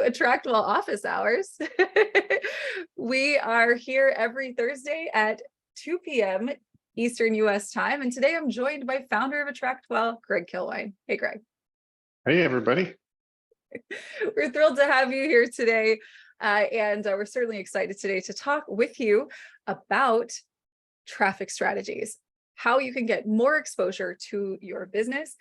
AttractWell Office Hours. We are here every Thursday at 2 p.m. Eastern US time. And today I'm joined by founder of AttractWell, Greg Kilwine. Hey, Greg. Hey, everybody. We're thrilled to have you here today. And we're certainly excited today to talk with you about traffic strategies, how you can get more exposure to your business.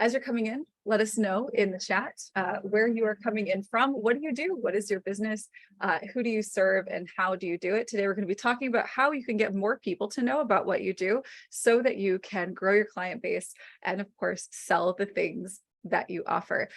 As you're coming in, let us know in the chat where you are coming in from. What do you do? What is your business? Who do you serve and how do you do it? Today, we're going to be talking about how you can get more people to know about what you do so that you can grow your client base and, of course, sell the things that you offer.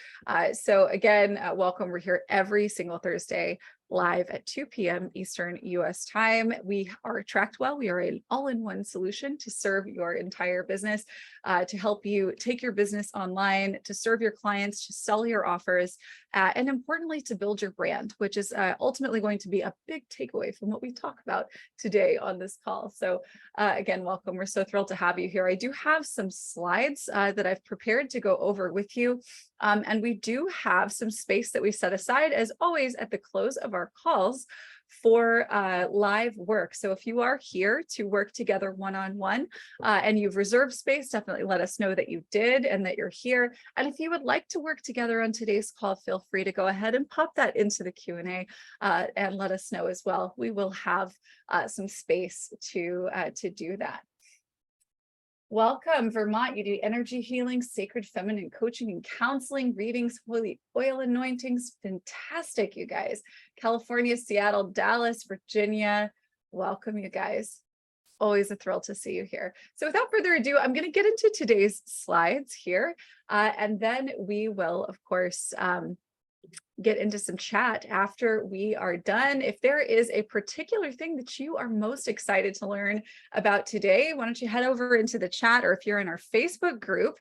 So again, welcome. We're here every single Thursday live at 2 p.m. Eastern US time. We are AttractWell. We are an all-in-one solution to serve your entire business, to help you take your business online, to serve your clients, to sell your offers, and importantly, to build your brand, which is ultimately going to be a big takeaway from what we talk about today on this call. So again, welcome. We're so thrilled to have you here. I do have some slides that I've prepared to go over with you. And we do have some space that we set aside, as always, at the close of our calls for live work. So if you are here to work together one-on-one and you've reserved space, definitely let us know that you did and that you're here. And if you would like to work together on today's call, feel free to go ahead and pop that into the Q&A and let us know as well. We will have some space to do that. Welcome, Vermont. You do energy healing, sacred feminine coaching and counseling, readings, holy oil anointings. Fantastic, you guys. California, Seattle, Dallas, Virginia. Welcome, you guys. Always a thrill to see you here. So without further ado, I'm going to get into today's slides here, and then we will, of course, get into some chat after we are done. If there is a particular thing that you are most excited to learn about today, why don't you head over into the chat, or if you're in our Facebook group,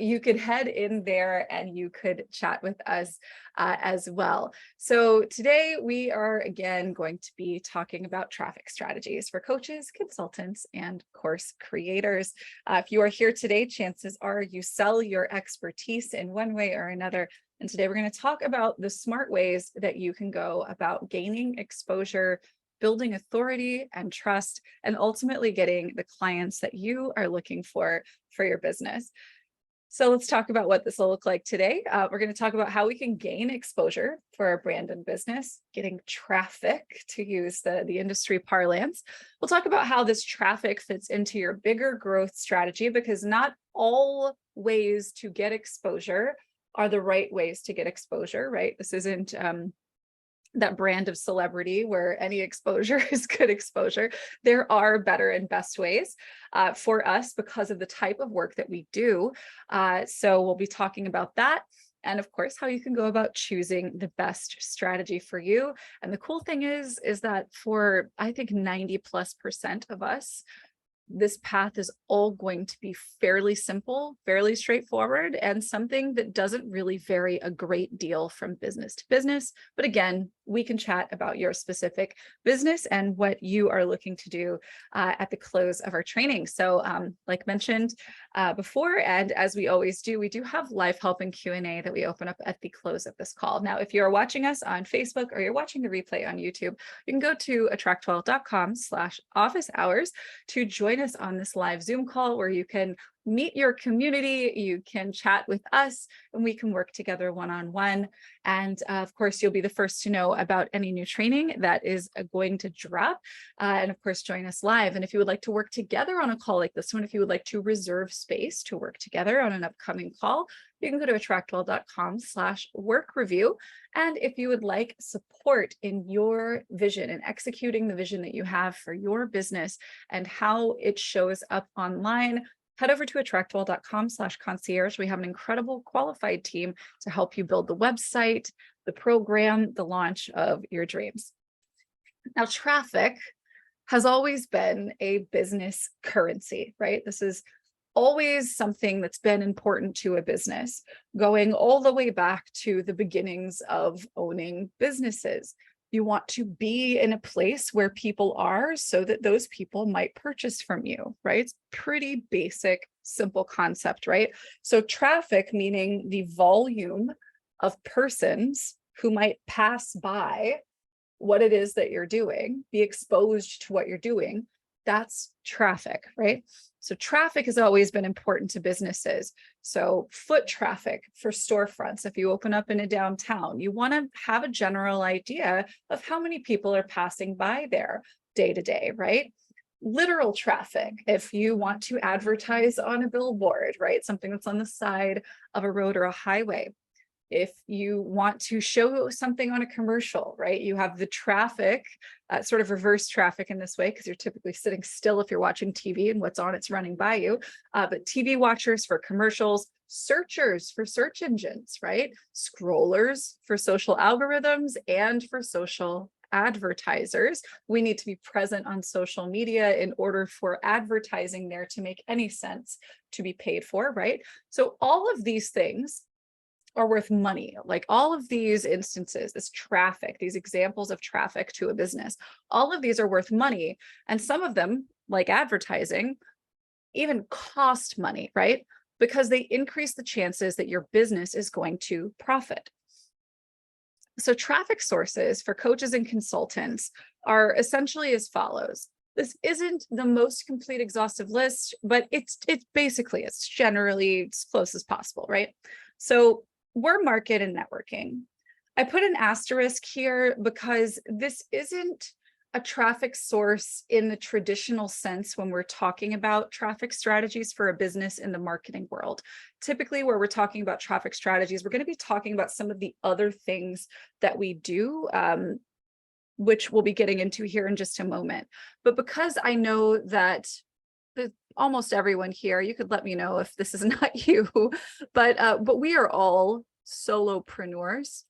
you could head in there and you could chat with us as well. So today we are again going to be talking about traffic strategies for coaches, consultants, and course creators. If you are here today, chances are you sell your expertise in one way or another. And today we're going to talk about the smart ways that you can go about gaining exposure, building authority and trust, and ultimately getting the clients that you are looking for your business. So let's talk about what this will look like today. We're going to talk about how we can gain exposure for our brand and business, getting traffic, to use the industry parlance. We'll talk about how this traffic fits into your bigger growth strategy, because not all ways to get exposure are the right ways to get exposure, right? This isn't that brand of celebrity where any exposure is good exposure. There are better and best ways for us because of the type of work that we do. So we'll be talking about that. And of course, how you can go about choosing the best strategy for you. And the cool thing is that for, I think, 90+% of us, this path is all going to be fairly simple, fairly straightforward, and something that doesn't really vary a great deal from business to business. But again, we can chat about your specific business and what you are looking to do at the close of our training. So like mentioned before, and as we always do, we do have live help and Q&A that we open up at the close of this call. Now, if you're watching us on Facebook or you're watching the replay on YouTube, you can go to attractwell.com/office hours to join us on this live Zoom call where you can meet your community, you can chat with us, and we can work together one-on-one. And of course, you'll be the first to know about any new training that is going to drop. And of course, join us live. And if you would like to work together on a call like this one, if you would like to reserve space to work together on an upcoming call, you can go to attractwell.com/work review. And if you would like support in your vision and executing the vision that you have for your business and how it shows up online, head over to attractwell.com/concierge. We have an incredible qualified team to help you build the website, the program, the launch of your dreams. Now, traffic has always been a business currency, right? This is always something that's been important to a business, going all the way back to the beginnings of owning businesses. You want to be in a place where people are so that those people might purchase from you, right? It's pretty basic, simple concept, right? So traffic, meaning the volume of persons who might pass by what it is that you're doing, be exposed to what you're doing. That's traffic, right? So traffic has always been important to businesses. So foot traffic for storefronts, if you open up in a downtown, you want to have a general idea of how many people are passing by there day to day, right? Literal traffic, if you want to advertise on a billboard, right? Something that's on the side of a road or a highway. If you want to show something on a commercial, right? You have the traffic, sort of reverse traffic in this way, because you're typically sitting still if you're watching TV and what's on, it's running by you. But TV watchers for commercials, searchers for search engines, right? Scrollers for social algorithms and for social advertisers. We need to be present on social media in order for advertising there to make any sense to be paid for, right? So all of these things are worth money. Like all of these instances, this traffic, these examples of traffic to a business, all of these are worth money. And some of them, like advertising, even cost money, right? Because they increase the chances that your business is going to profit. So traffic sources for coaches and consultants are essentially as follows. This isn't the most complete exhaustive list, but it's basically, it's generally as close as possible, right? So we're market and networking. I put an asterisk here because this isn't a traffic source in the traditional sense when we're talking about traffic strategies for a business in the marketing world. Typically, where we're talking about traffic strategies, we're going to be talking about some of the other things that we do, which we'll be getting into here in just a moment. But because I know that almost everyone here, you could let me know if this is not you, but we are all solopreneurs,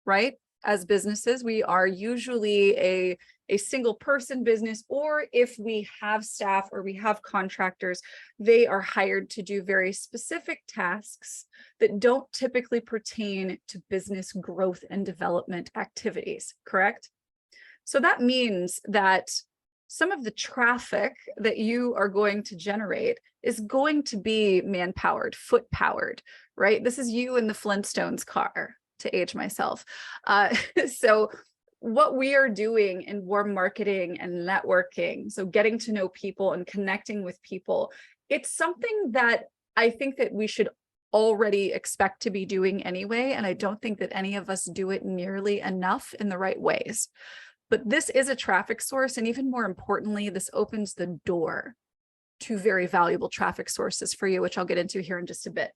right? As businesses, we are usually a single person business, or if we have staff or we have contractors, they are hired to do very specific tasks that don't typically pertain to business growth and development activities, correct? So that means that some of the traffic that you are going to generate is going to be man-powered, foot-powered, right? This is you in the Flintstones car, to age myself. So what we are doing in warm marketing and networking, so getting to know people and connecting with people, it's something that I think that we should already expect to be doing anyway. And I don't think that any of us do it nearly enough in the right ways. But this is a traffic source. And even more importantly, this opens the door to very valuable traffic sources for you, which I'll get into here in just a bit.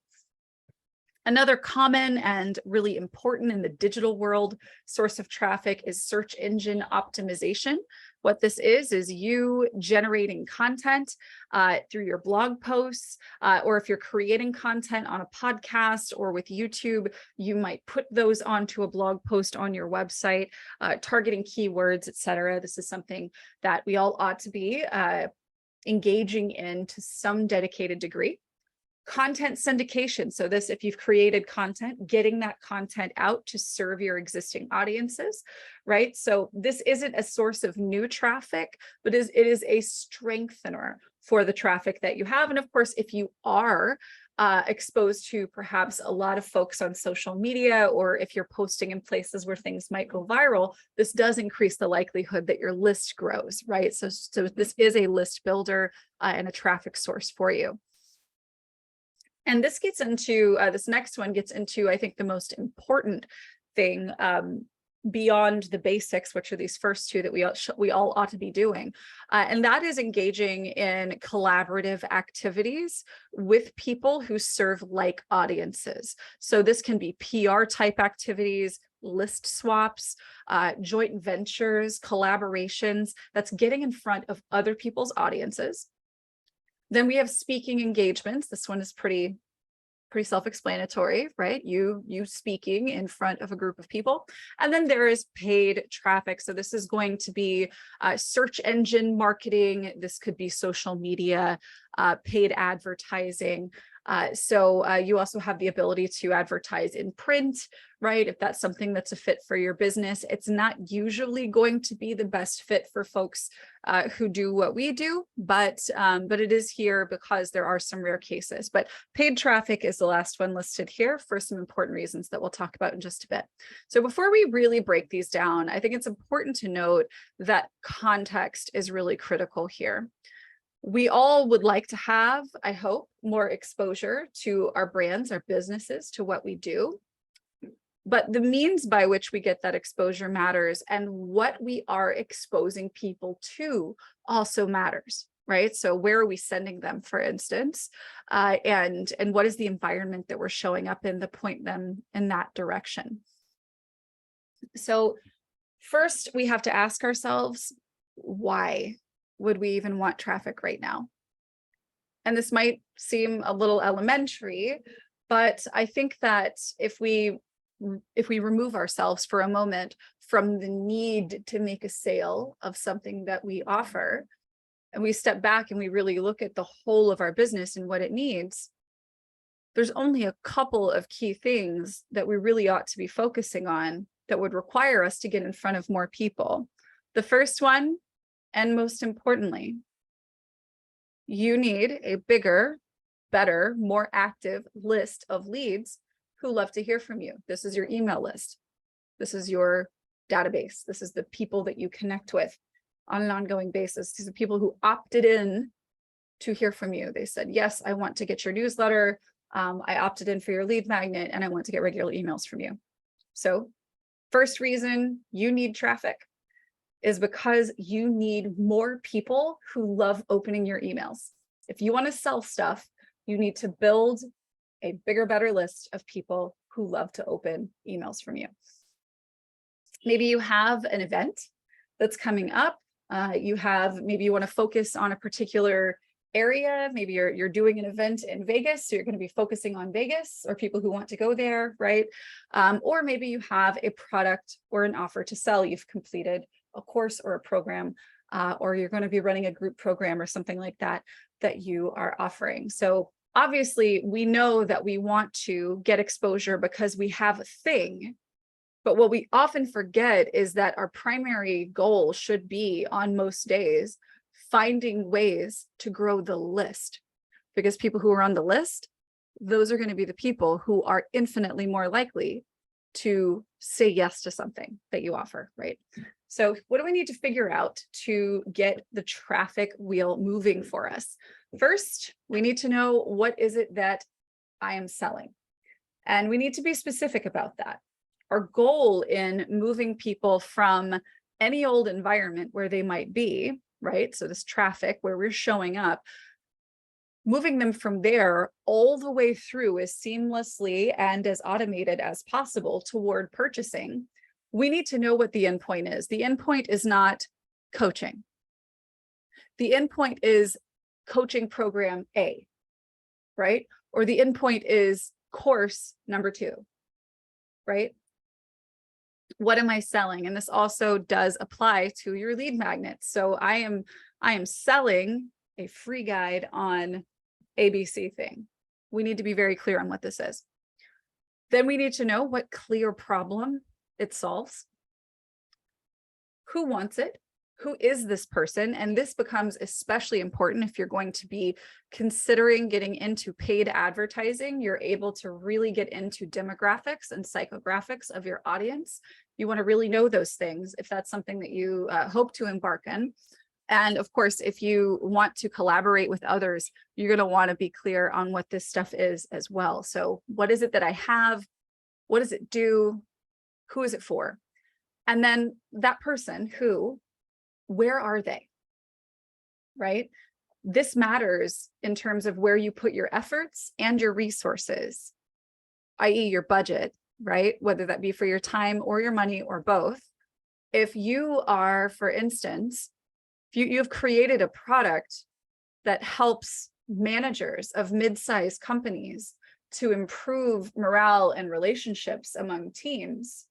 Another common and really important in the digital world source of traffic is search engine optimization. What this is you generating content through your blog posts, or if you're creating content on a podcast or with YouTube, you might put those onto a blog post on your website, targeting keywords, etc. This is something that we all ought to be engaging in to some dedicated degree. Content syndication. So this, if you've created content, getting that content out to serve your existing audiences, right? So this isn't a source of new traffic, but it is a strengthener for the traffic that you have. And of course, if you are exposed to perhaps a lot of folks on social media, or if you're posting in places where things might go viral, this does increase the likelihood that your list grows, right? So this is a list builder and a traffic source for you. And this gets into, this next one gets into, I think, the most important thing beyond the basics, which are these first two that we all ought to be doing. And that is engaging in collaborative activities with people who serve like audiences. So this can be PR type activities, list swaps, joint ventures, collaborations. That's getting in front of other people's audiences. Then we have speaking engagements. This one is pretty self-explanatory, right? You speaking in front of a group of people. And then there is paid traffic. So this is going to be search engine marketing. This could be social media, paid advertising. So you also have the ability to advertise in print, right? If that's something that's a fit for your business, it's not usually going to be the best fit for folks who do what we do, but it is here because there are some rare cases. But paid traffic is the last one listed here for some important reasons that we'll talk about in just a bit. So before we really break these down, I think it's important to note that context is really critical here. We all would like to have, I hope, more exposure to our brands, our businesses, to what we do. But the means by which we get that exposure matters, and what we are exposing people to also matters, right? So where are we sending them, for instance, and what is the environment that we're showing up in to point them in that direction? So first, we have to ask ourselves, why would we even want traffic right now? And this might seem a little elementary, but I think that if we remove ourselves for a moment from the need to make a sale of something that we offer, and we step back and we really look at the whole of our business and what it needs, there's only a couple of key things that we really ought to be focusing on that would require us to get in front of more people. The first one, and most importantly, you need a bigger, better, more active list of leads who love to hear from you. This is your email list. This is your database. This is the people that you connect with on an ongoing basis. These are people who opted in to hear from you. They said, yes, I want to get your newsletter. I opted in for your lead magnet, and I want to get regular emails from you. So first reason you need traffic is because you need more people who love opening your emails. If you want to sell stuff, you need to build a bigger, better list of people who love to open emails from you. Maybe you have an event that's coming up. Maybe you want to focus on a particular area. Maybe you're doing an event in Vegas, so you're going to be focusing on Vegas or people who want to go there, right? Or maybe you have a product or an offer to sell. You've completed a course or a program, or you're going to be running a group program or something like that you are offering. So obviously, we know that we want to get exposure because we have a thing, but what we often forget is that our primary goal should be, on most days, finding ways to grow the list, because people who are on the list, those are going to be the people who are infinitely more likely to say yes to something that you offer, right? So what do we need to figure out to get the traffic wheel moving for us? First, we need to know, what is it that I am selling? And we need to be specific about that. Our goal in moving people from any old environment where they might be, right? So this traffic where we're showing up, moving them from there all the way through as seamlessly and as automated as possible toward purchasing. We need to know what the endpoint is. The endpoint is not coaching. The endpoint is coaching program A, right? Or the endpoint is course number 2, right? What am I selling? And this also does apply to your lead magnets. So I am selling a free guide on ABC thing. We need to be very clear on what this is. Then we need to know what clear problem it solves. Who wants it? Who is this person? And this becomes especially important if you're going to be considering getting into paid advertising. You're able to really get into demographics and psychographics of your audience. You want to really know those things if that's something that you hope to embark in. And of course, if you want to collaborate with others, you're going to want to be clear on what this stuff is as well. So what is it that I have? What does it do? Who is it for? And then that person where are they, right? This matters in terms of where you put your efforts and your resources, i.e. your budget, right? Whether that be for your time or your money or both. If you are, for instance, you've created a product that helps managers of mid-sized companies to improve morale and relationships among teams,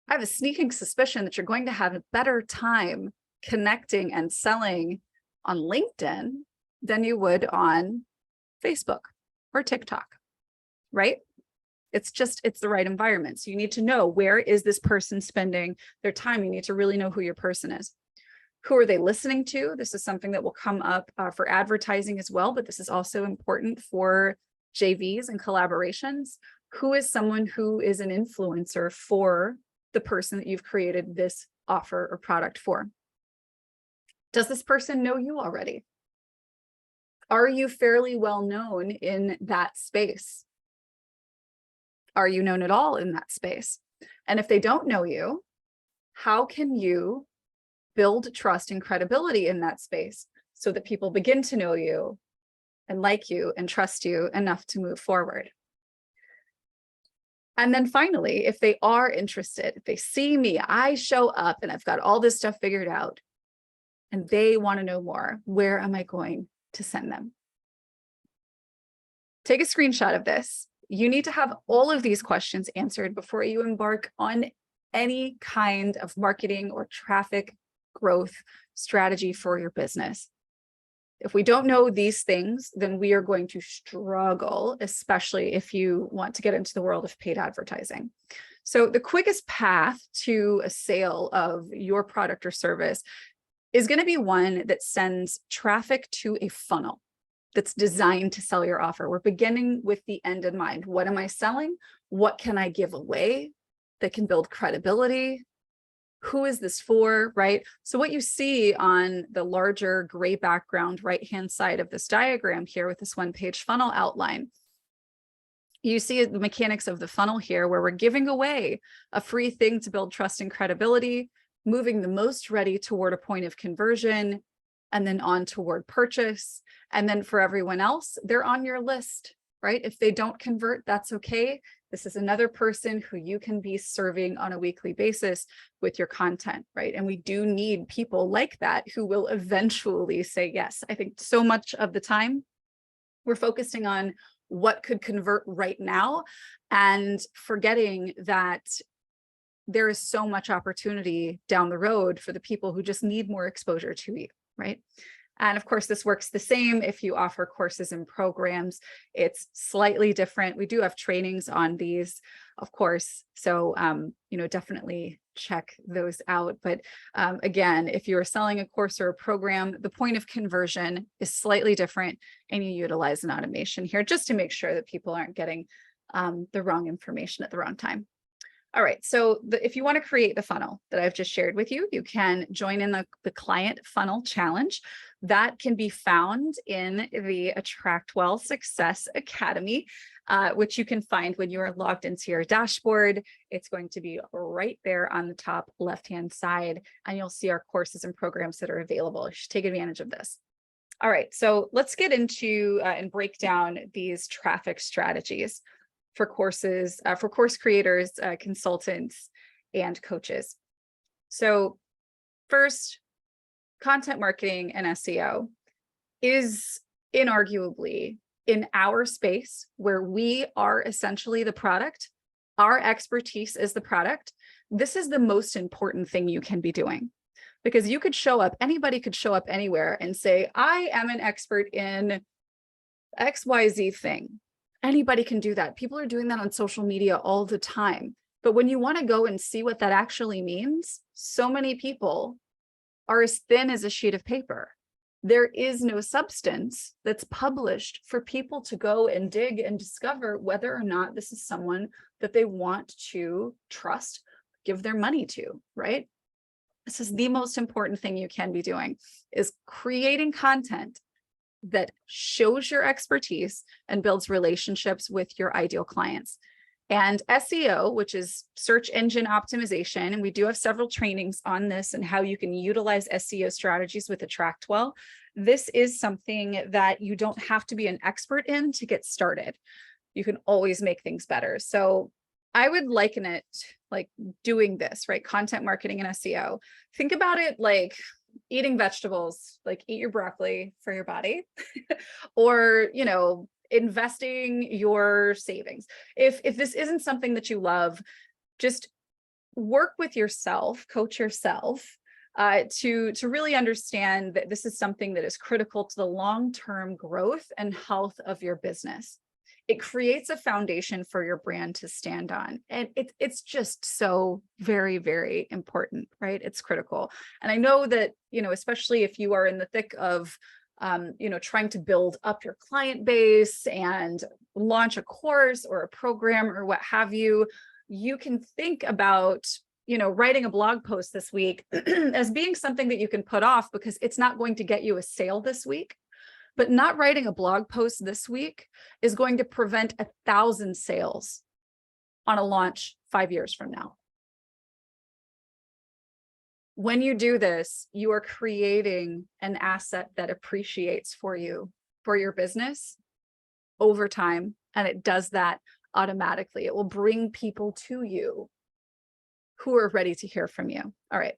I have a sneaking suspicion that you're going to have a better time connecting and selling on LinkedIn than you would on Facebook or TikTok, right? It's the right environment. So you need to know, where is this person spending their time? You need to really know who your person is. Who are they listening to? This is something that will come up for advertising as well, but this is also important for JVs and collaborations. Who is someone who is an influencer for the person that you've created this offer or product for? Does this person know you already? Are you fairly well known in that space? Are you known at all in that space? And if they don't know you, how can you build trust and credibility in that space so that people begin to know you and like you and trust you enough to move forward? And then finally, if they are interested, if they see me, I show up and I've got all this stuff figured out and they want to know more, where am I going to send them? Take a screenshot of this. You need to have all of these questions answered before you embark on any kind of marketing or traffic growth strategy for your business. If we don't know these things, then we are going to struggle, especially if you want to get into the world of paid advertising. So the quickest path to a sale of your product or service is going to be one that sends traffic to a funnel that's designed to sell your offer. We're beginning with the end in mind. What am I selling? What can I give away that can build credibility? Who is this for, right? So what you see on the larger gray background right-hand side of this diagram here with this one-page funnel outline, you see the mechanics of the funnel here, where we're giving away a free thing to build trust and credibility, moving the most ready toward a point of conversion, and then on toward purchase. And then for everyone else, they're on your list, right? If they don't convert, that's okay. This is another person who you can be serving on a weekly basis with your content, right? And we do need people like that who will eventually say yes. I think so much of the time we're focusing on what could convert right now and forgetting that there is so much opportunity down the road for the people who just need more exposure to you, right? And of course, this works the same if you offer courses and programs. It's slightly different. We do have trainings on these, of course. So, definitely check those out. But again, if you're selling a course or a program, the point of conversion is slightly different, and you utilize an automation here just to make sure that people aren't getting the wrong information at the wrong time. All right, so if you want to create the funnel that I've just shared with you, you can join in the Client Funnel Challenge. That can be found in the AttractWell Success Academy, which you can find when you are logged into your dashboard. It's going to be right there on the top left-hand side, and you'll see our courses and programs that are available. You should take advantage of this. All right, so let's get into and break down these traffic strategies for courses, for course creators, consultants, and coaches. So first, content marketing and SEO is inarguably, in our space where we are essentially the product, our expertise is the product, this is the most important thing you can be doing. Because you could show up, anybody could show up anywhere and say, I am an expert in XYZ thing. Anybody can do that. People are doing that on social media all the time. But when you want to go and see what that actually means, so many people are as thin as a sheet of paper. There is no substance that's published for people to go and dig and discover whether or not this is someone that they want to trust, give their money to, right? This is the most important thing you can be doing, is creating content that shows your expertise and builds relationships with your ideal clients. And SEO, which is search engine optimization, and we do have several trainings on this and how you can utilize SEO strategies with AttractWell. This is something that you don't have to be an expert in to get started. You can always make things better. So I would liken it like doing this, right? Content marketing and SEO. Think about it like eating vegetables, like eat your broccoli for your body, or, investing your savings. If this isn't something that you love, just work with yourself, coach yourself to really understand that this is something that is critical to the long-term growth and health of your business. it creates a foundation for your brand to stand on. And it's just so very, very important, right? It's critical. And I know that, especially if you are in the thick of, trying to build up your client base and launch a course or a program or what have you, you can think about, writing a blog post this week as being something that you can put off because it's not going to get you a sale this week. But not writing a blog post this week is going to prevent 1,000 sales on a launch 5 years from now. When you do this, you are creating an asset that appreciates for you, for your business over time. And it does that automatically. It will bring people to you who are ready to hear from you. All right.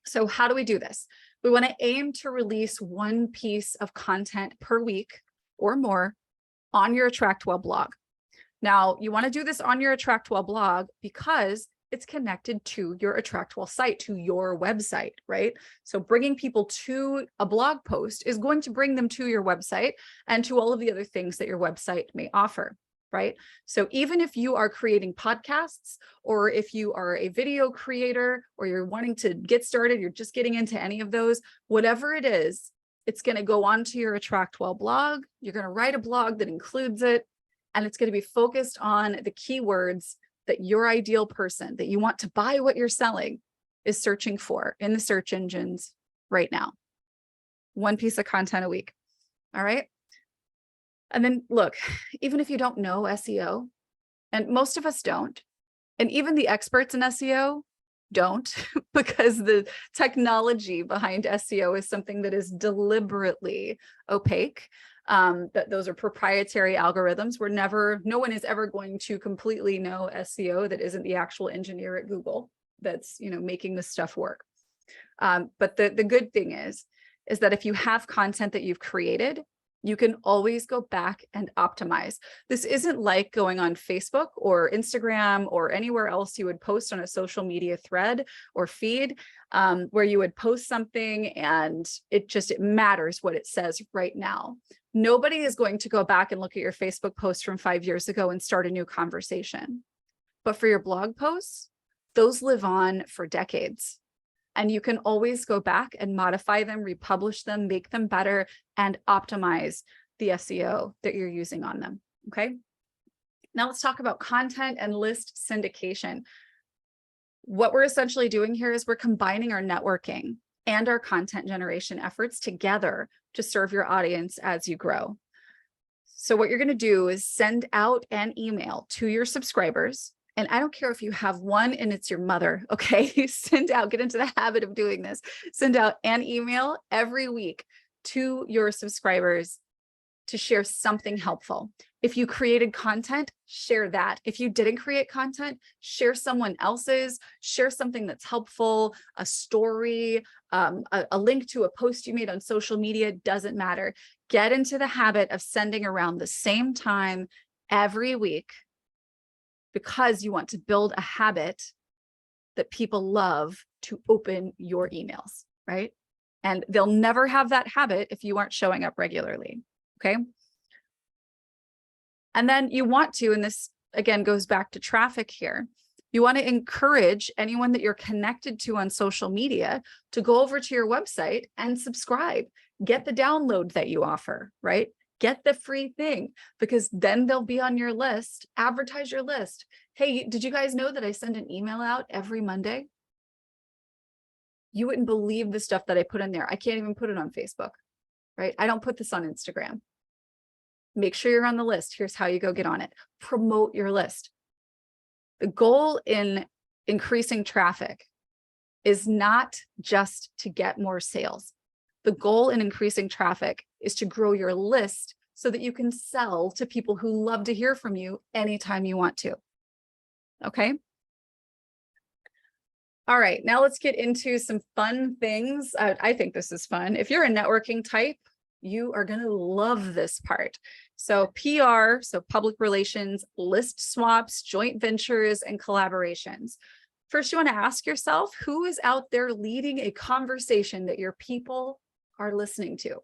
So how do we do this? We want to aim to release one piece of content per week or more on your AttractWell blog. Now, you want to do this on your AttractWell blog because it's connected to your AttractWell site, to your website, right? So bringing people to a blog post is going to bring them to your website and to all of the other things that your website may offer. Right? So even if you are creating podcasts, or if you are a video creator, or you're wanting to get started, you're just getting into any of those, whatever it is, it's going to go onto your AttractWell blog. You're going to write a blog that includes it, and it's going to be focused on the keywords that your ideal person that you want to buy what you're selling is searching for in the search engines right now. One piece of content a week. All right. And then look, even if you don't know SEO, and most of us don't, and even the experts in SEO don't, because the technology behind SEO is something that is deliberately opaque, that those are proprietary algorithms. No one is ever going to completely know SEO that isn't the actual engineer at Google that's, making this stuff work. But the good thing is that if you have content that you've created, you can always go back and optimize. This isn't like going on Facebook or Instagram or anywhere else you would post on a social media thread or feed, where you would post something and it matters what it says right now. Nobody is going to go back and look at your Facebook post from 5 years ago and start a new conversation. But for your blog posts, those live on for decades. And you can always go back and modify them, republish them, make them better, and optimize the SEO that you're using on them, okay? Now let's talk about content and list syndication. What we're essentially doing here is we're combining our networking and our content generation efforts together to serve your audience as you grow. So what you're gonna do is send out an email to your subscribers. And I don't care if you have one and it's your mother, okay? Get into the habit of doing this. Send out an email every week to your subscribers to share something helpful. If you created content, share that. If you didn't create content, share someone else's, share something that's helpful, a story, a link to a post you made on social media, doesn't matter. Get into the habit of sending around the same time every week, because you want to build a habit that people love to open your emails, right? And they'll never have that habit if you aren't showing up regularly, okay? And then you want to, and this again goes back to traffic here, you want to encourage anyone that you're connected to on social media to go over to your website and subscribe. Get the download that you offer, right? Get the free thing, because then they'll be on your list. Advertise your list. Hey, did you guys know that I send an email out every Monday? You wouldn't believe the stuff that I put in there. I can't even put it on Facebook, right? I don't put this on Instagram. Make sure you're on the list. Here's how you go get on it. Promote your list. The goal in increasing traffic is not just to get more sales. The goal in increasing traffic is to grow your list so that you can sell to people who love to hear from you anytime you want to. Okay. All right, now let's get into some fun things. I think this is fun. If you're a networking type, you are going to love this part. So PR, so public relations, list swaps, joint ventures, and collaborations. First, you want to ask yourself, who is out there leading a conversation that your people are listening to?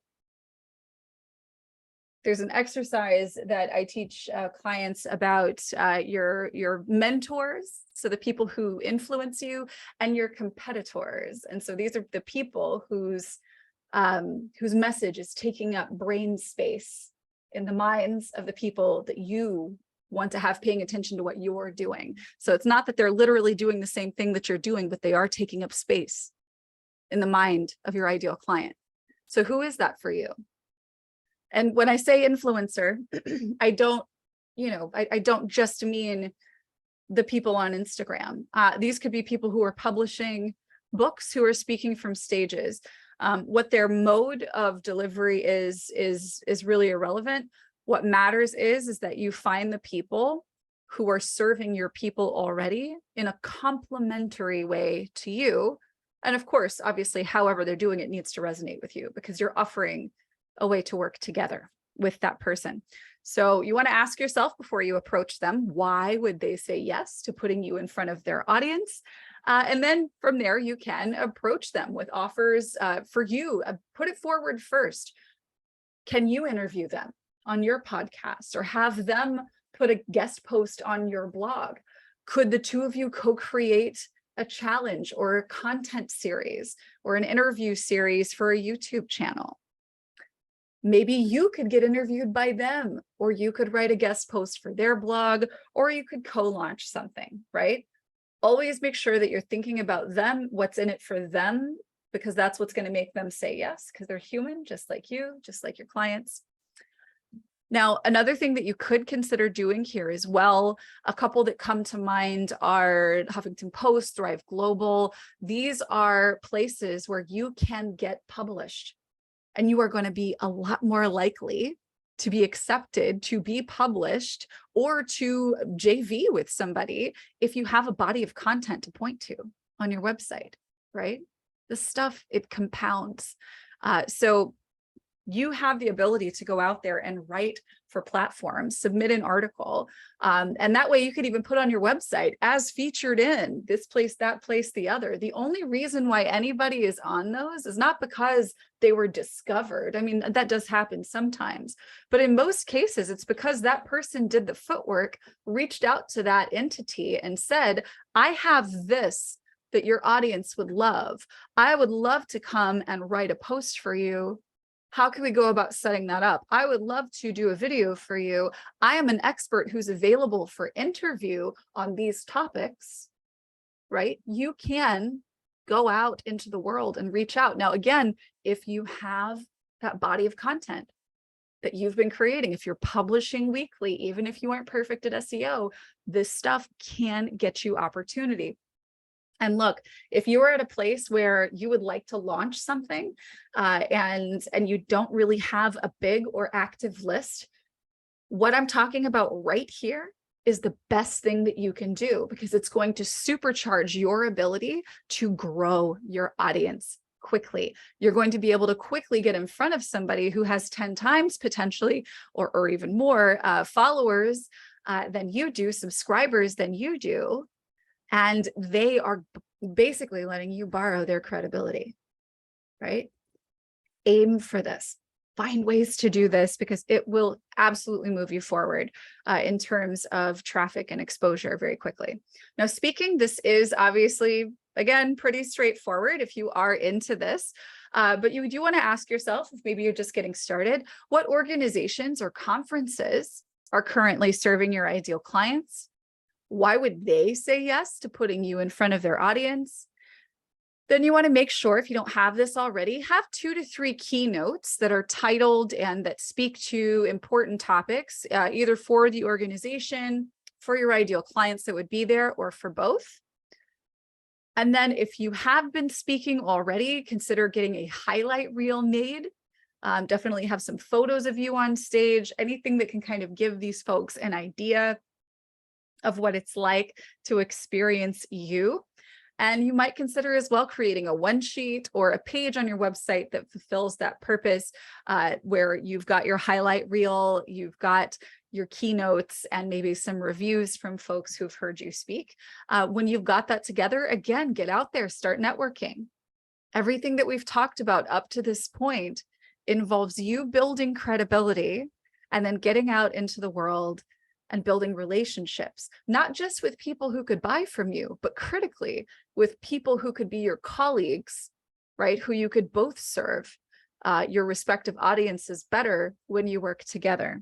there's an exercise that I teach clients about your mentors, so the people who influence you, and your competitors. And so these are the people whose message is taking up brain space in the minds of the people that you want to have paying attention to what you're doing. So it's not that they're literally doing the same thing that you're doing, but they are taking up space in the mind of your ideal client. So who is that for you? And when I say influencer, I don't just mean the people on Instagram. These could be people who are publishing books, who are speaking from stages. What their mode of delivery is really irrelevant. What matters is that you find the people who are serving your people already in a complementary way to you. And of course, obviously, however they're doing it needs to resonate with you, because you're offering a way to work together with that person. So you want to ask yourself before you approach them, why would they say yes to putting you in front of their audience? And then from there, you can approach them with offers for you. Put it forward first. Can you interview them on your podcast, or have them put a guest post on your blog? Could the two of you co-create a challenge or a content series or an interview series for a YouTube channel? Maybe you could get interviewed by them, or you could write a guest post for their blog, or you could co-launch something, right? Always make sure that you're thinking about them, what's in it for them, because that's what's going to make them say yes, because they're human, just like you, just like your clients. Now, another thing that you could consider doing here as well, a couple that come to mind are Huffington Post, Thrive Global. These are places where you can get published, and you are going to be a lot more likely to be accepted, to be published, or to JV with somebody if you have a body of content to point to on your website, right? This stuff, it compounds. So you have the ability to go out there and write for platforms, submit an article, and that way you could even put on your website as featured in this place, that place, the other. The only reason why anybody is on those is not because they were discovered. I mean, that does happen sometimes, but in most cases, it's because that person did the footwork, reached out to that entity and said, I have this that your audience would love. I would love to come and write a post for you. How can we go about setting that up? I would love to do a video for you. I am an expert who's available for interview on these topics, right? You can go out into the world and reach out. Now, again, if you have that body of content that you've been creating, if you're publishing weekly, even if you aren't perfect at SEO, this stuff can get you opportunity. And look, if you are at a place where you would like to launch something and you don't really have a big or active list, what I'm talking about right here is the best thing that you can do, because it's going to supercharge your ability to grow your audience quickly. You're going to be able to quickly get in front of somebody who has 10 times potentially, or even more followers than you do, subscribers than you do. And they are basically letting you borrow their credibility, right? Aim for this. Find ways to do this, because it will absolutely move you forward in terms of traffic and exposure very quickly. Now, this is obviously, again, pretty straightforward if you are into this, but you do want to ask yourself, if maybe you're just getting started, what organizations or conferences are currently serving your ideal clients? Why would they say yes to putting you in front of their audience? Then you want to make sure, if you don't have this already, have 2 to 3 keynotes that are titled and that speak to important topics, either for the organization, for your ideal clients that would be there, or for both. And then if you have been speaking already, consider getting a highlight reel made. Definitely have some photos of you on stage, anything that can kind of give these folks an idea of what it's like to experience you. And you might consider as well creating a one sheet or a page on your website that fulfills that purpose, where you've got your highlight reel, you've got your keynotes, and maybe some reviews from folks who've heard you speak. When you've got that together, again, get out there, start networking. Everything that we've talked about up to this point involves you building credibility and then getting out into the world and building relationships, not just with people who could buy from you, but critically with people who could be your colleagues, right? Who you could both serve your respective audiences better when you work together.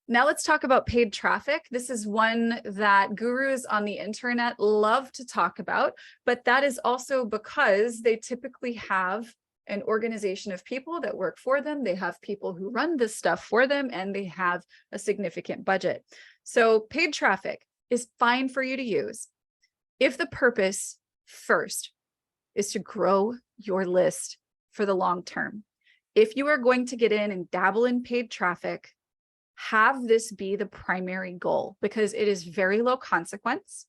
Now let's talk about paid traffic. This is one that gurus on the internet love to talk about, but that is also because they typically have an organization of people that work for them. They have people who run this stuff for them, and they have a significant budget. So paid traffic is fine for you to use if the purpose first is to grow your list for the long term. If you are going to get in and dabble in paid traffic, have this be the primary goal, because it is very low consequence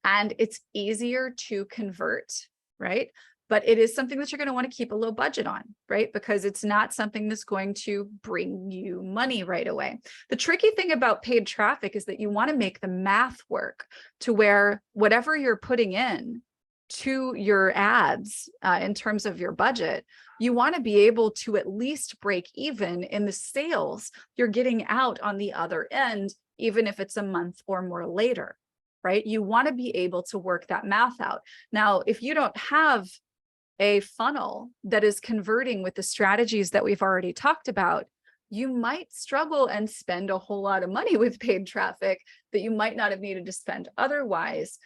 and it's easier to convert, right? But it is something that you're going to want to keep a low budget on, right? Because it's not something that's going to bring you money right away. The tricky thing about paid traffic is that you want to make the math work to where whatever you're putting in to your ads in terms of your budget, you want to be able to at least break even in the sales you're getting out on the other end, even if it's a month or more later, right? You want to be able to work that math out. Now, if you don't have a funnel that is converting with the strategies that we've already talked about, you might struggle and spend a whole lot of money with paid traffic that you might not have needed to spend otherwise,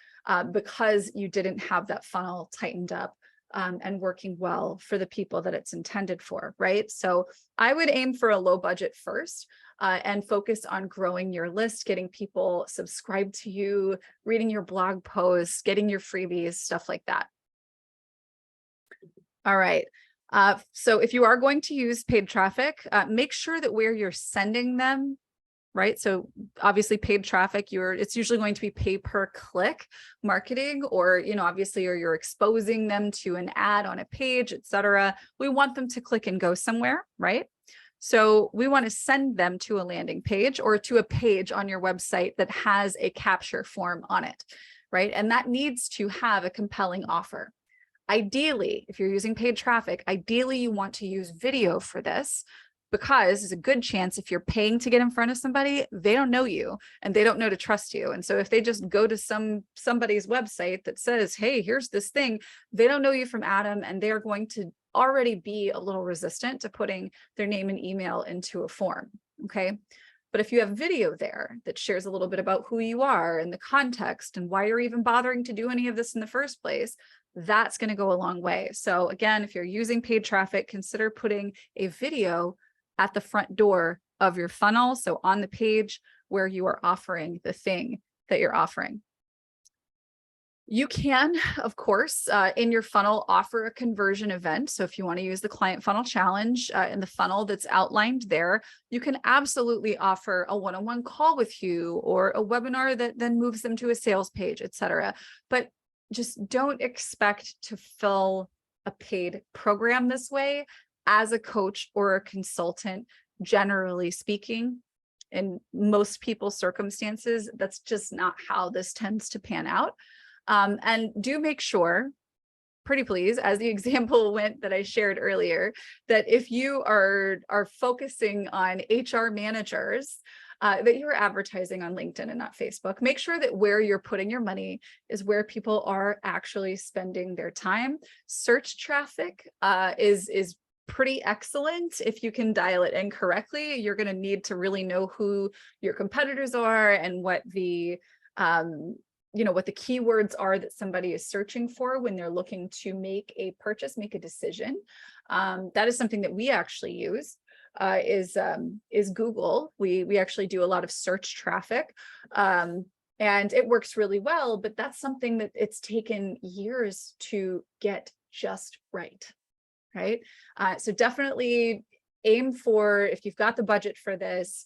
because you didn't have that funnel tightened up and working well for the people that it's intended for, right? So I would aim for a low budget first and focus on growing your list, getting people subscribed to you, reading your blog posts, getting your freebies, stuff like that. All right. So if you are going to use paid traffic, make sure that where you're sending them, right? So obviously paid traffic, it's usually going to be pay per click marketing, or, obviously, or you're exposing them to an ad on a page, etc. We want them to click and go somewhere, right? So we want to send them to a landing page or to a page on your website that has a capture form on it, right? And that needs to have a compelling offer. Ideally, if you're using paid traffic, ideally you want to use video for this, because there's a good chance if you're paying to get in front of somebody, they don't know you and they don't know to trust you. And so if they just go to somebody's website that says, hey, here's this thing, they don't know you from Adam, and they are going to already be a little resistant to putting their name and email into a form, okay? But if you have video there that shares a little bit about who you are and the context and why you're even bothering to do any of this in the first place, that's going to go a long way. So again, if you're using paid traffic, consider putting a video at the front door of your funnel. So on the page where you are offering the thing that you're offering. You can, of course, in your funnel offer a conversion event. So if you want to use the client funnel challenge in the funnel that's outlined there, you can absolutely offer a one-on-one call with you or a webinar that then moves them to a sales page, etc. But just don't expect to fill a paid program this way as a coach or a consultant. Generally speaking, in most people's circumstances, that's just not how this tends to pan out. And do make sure, pretty please, as the example went that I shared earlier, that if you are focusing on HR managers, that you're advertising on LinkedIn and not Facebook. Make sure that where you're putting your money is where people are actually spending their time. Search traffic is pretty excellent. If you can dial it in correctly, you're going to need to really know who your competitors are and what the what the keywords are that somebody is searching for when they're looking to make a purchase, make a decision. That is something that we actually use. Is Google. We actually do a lot of search traffic, and it works really well, but that's something that it's taken years to get just right, right? So definitely aim for, if you've got the budget for this,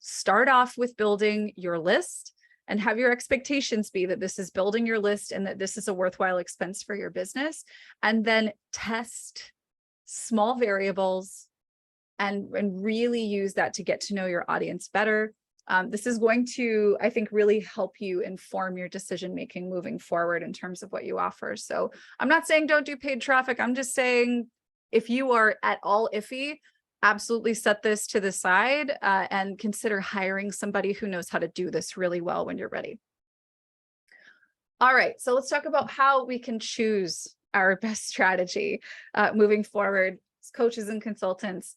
start off with building your list and have your expectations be that this is building your list and that this is a worthwhile expense for your business, and then test small variables and really use that to get to know your audience better. This is going to, I think, really help you inform your decision-making moving forward in terms of what you offer. So I'm not saying don't do paid traffic. I'm just saying if you are at all iffy, absolutely set this to the side and consider hiring somebody who knows how to do this really well when you're ready. All right, so let's talk about how we can choose our best strategy moving forward as coaches and consultants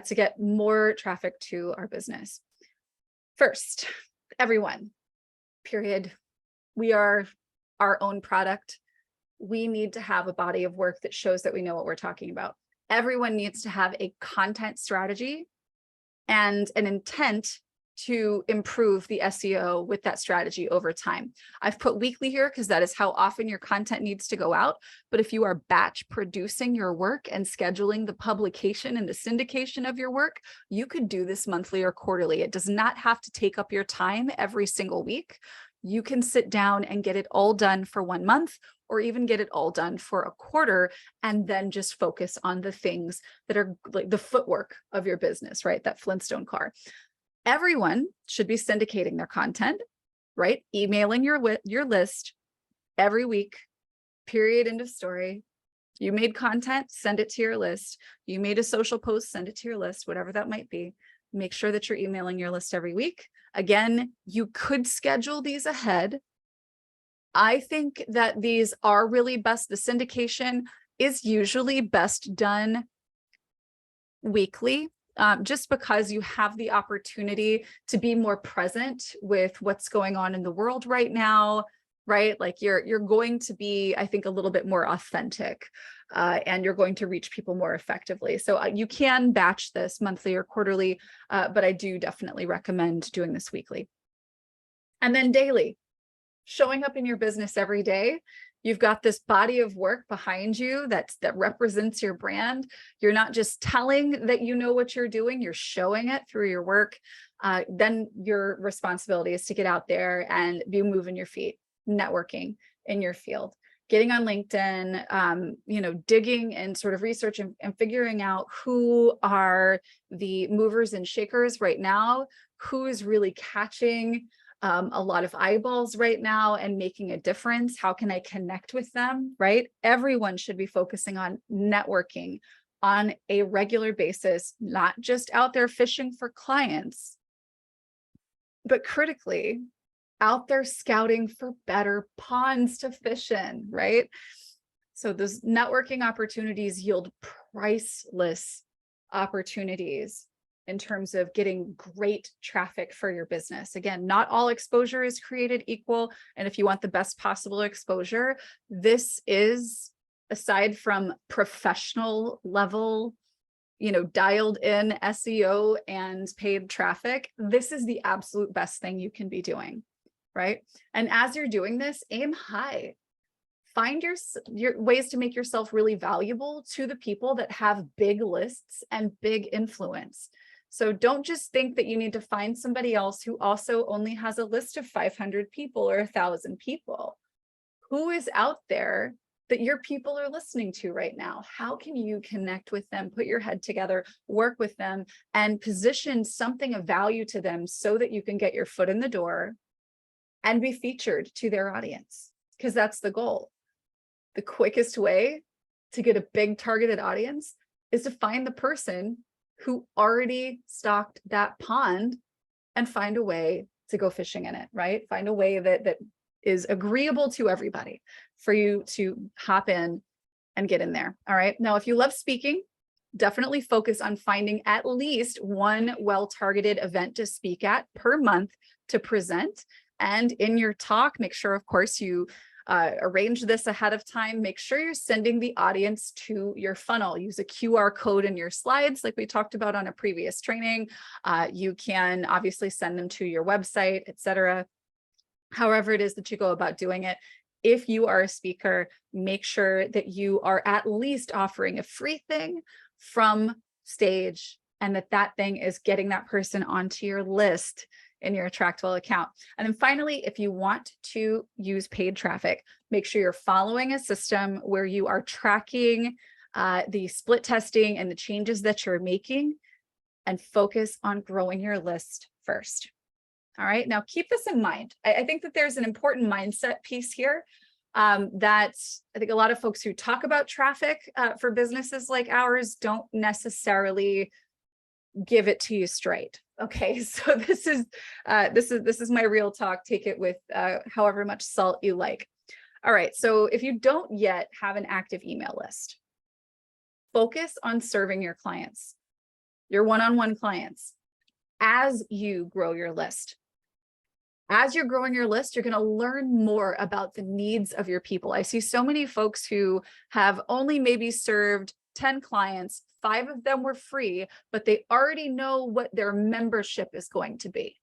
to get more traffic to our business. First, everyone, period. We are our own product. We need to have a body of work that shows that we know what we're talking about. Everyone needs to have a content strategy and an intent to improve the SEO with that strategy over time. I've put weekly here because that is how often your content needs to go out. But if you are batch producing your work and scheduling the publication and the syndication of your work, you could do this monthly or quarterly. It does not have to take up your time every single week. You can sit down and get it all done for 1 month, or even get it all done for a quarter, and then just focus on the things that are like the footwork of your business, right? That Flintstone car. Everyone should be syndicating their content, right? Emailing your list every week, period, end of story. You made content, send it to your list. You made a social post, send it to your list, whatever that might be. Make sure that you're emailing your list every week. Again, you could schedule these ahead. I think that these are really best. The syndication is usually best done weekly, just because you have the opportunity to be more present with what's going on in the world right now, right? Like you're going to be, I think, a little bit more authentic, and you're going to reach people more effectively. So you can batch this monthly or quarterly, but I do definitely recommend doing this weekly. And then daily, showing up in your business every day. You've got this body of work behind you that represents your brand. You're not just telling that you know what you're doing, you're showing it through your work. Then your responsibility is to get out there and be moving your feet, networking in your field, getting on LinkedIn, digging and sort of researching and figuring out who are the movers and shakers right now, who is really catching a lot of eyeballs right now and making a difference. How can I connect with them, right? Everyone should be focusing on networking on a regular basis, not just out there fishing for clients, but critically out there scouting for better ponds to fish in, right? So those networking opportunities yield priceless opportunities in terms of getting great traffic for your business. Again, not all exposure is created equal. And if you want the best possible exposure, this is, aside from professional level, dialed in SEO and paid traffic, this is the absolute best thing you can be doing, right? And as you're doing this, aim high. Find your ways to make yourself really valuable to the people that have big lists and big influence. So don't just think that you need to find somebody else who also only has a list of 500 people or 1,000 people. Who is out there that your people are listening to right now? How can you connect with them, put your head together, work with them, and position something of value to them so that you can get your foot in the door and be featured to their audience? Because that's the goal. The quickest way to get a big targeted audience is to find the person who already stocked that pond and find a way to go fishing in it, right? Find a way that is agreeable to everybody for you to hop in and get in there. All right. Now, if you love speaking, definitely focus on finding at least one well-targeted event to speak at per month to present. And in your talk, make sure, of course, you arrange this ahead of time. Make sure you're sending the audience to your funnel. Use a QR code in your slides, like we talked about on a previous training. You can obviously send them to your website, etc. However it is that you go about doing it. If you are a speaker, make sure that you are at least offering a free thing from stage, and that thing is getting that person onto your list in your AttractWell account. And then finally, if you want to use paid traffic, make sure you're following a system where you are tracking the split testing and the changes that you're making, and focus on growing your list first. All right, now keep this in mind. I think that there's an important mindset piece here that I think a lot of folks who talk about traffic for businesses like ours don't necessarily give it to you straight. Okay, so this is my real talk. Take it with however much salt you like. All right, so if you don't yet have an active email list, focus on serving your clients, your one-on-one clients, as you grow your list. As you're growing your list, you're going to learn more about the needs of your people. I see so many folks who have only maybe served 10 clients, 5 of them were free, but they already know what their membership is going to be.